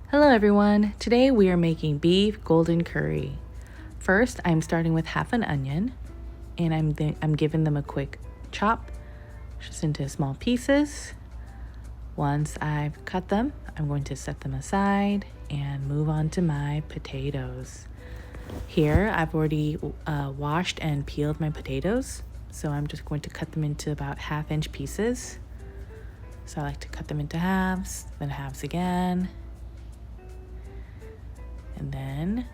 Hello everyone, today we are making beef golden curry. First, I'm starting with half an onion and I'm giving them a quick chop just into small pieces. Once I've cut them, I'm going to set them aside and move on to my potatoes. Here, I've already washed and peeled my potatoes, so I'm just going to cut them into about half-inch pieces. So I like to cut them into halves, then halves again. And then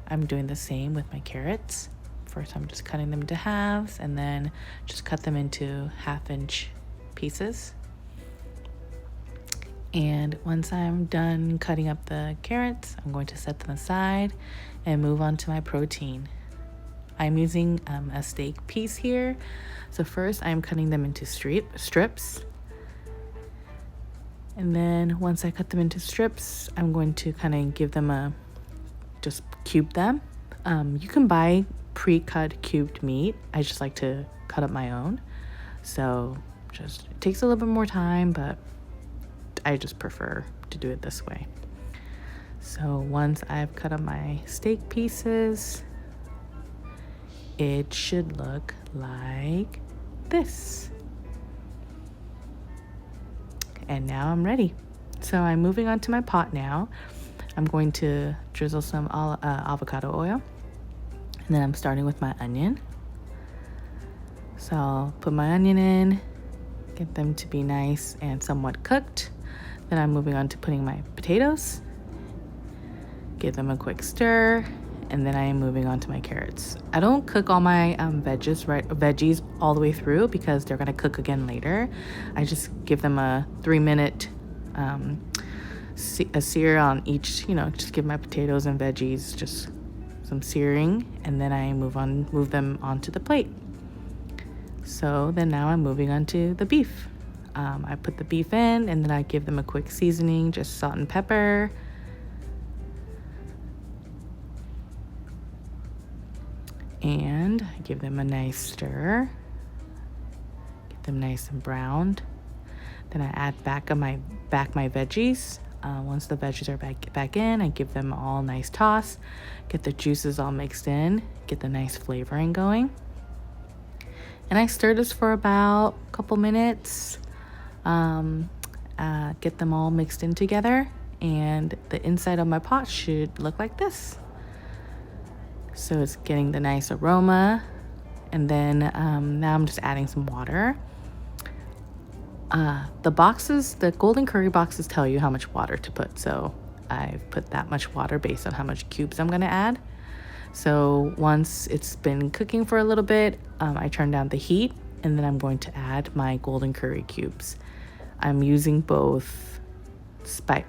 I'm doing the same with my carrots. First, I'm just cutting them into halves and then just cut them into half-inch pieces. And once I'm done cutting up the carrots, I'm going to set them aside and move on to my protein. I'm using a steak piece here. So first, I'm cutting them into strips. And then once I cut them into strips, I'm going to kind of give them just cube them. You can buy pre-cut cubed meat. I just like to cut up my own. So it takes a little bit more time, but I just prefer to do it this way. So once I've cut up my steak pieces, it should look like this. And now I'm ready. So I'm moving on to my pot now. I'm going to drizzle some avocado oil. And then I'm starting with my onion. So I'll put my onion in, get them to be nice and somewhat cooked. Then I'm moving on to putting my potatoes. Give them a quick stir. And then I am moving on to my carrots. I don't cook all my veggies all the way through because they're gonna cook again later. I just give them a 3-minute a sear on each, just give my potatoes and veggies just some searing, and then I move them onto the plate. So then now I'm moving on to the beef. I put the beef in and then I give them a quick seasoning, just salt and pepper. And I give them a nice stir. Get them nice and browned. Then I add back my veggies. Once the veggies are back in, I give them all nice toss. Get the juices all mixed in. Get the nice flavoring going. And I stir this for about a couple minutes. Get them all mixed in together. And the inside of my pot should look like this. So it's getting the nice aroma. And then now I'm just adding some water. The golden curry boxes tell you how much water to put. So I've put that much water based on how much cubes I'm gonna add. So once it's been cooking for a little bit, I turn down the heat and then I'm going to add my golden curry cubes. I'm using both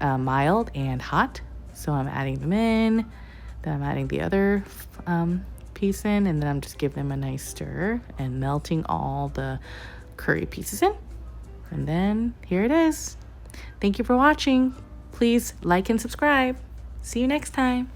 mild and hot. So I'm adding them in. Then I'm adding the other piece in, and then I'm just giving them a nice stir and melting all the curry pieces in. And then here it is. Thank you for watching. Please like and subscribe. See you next time.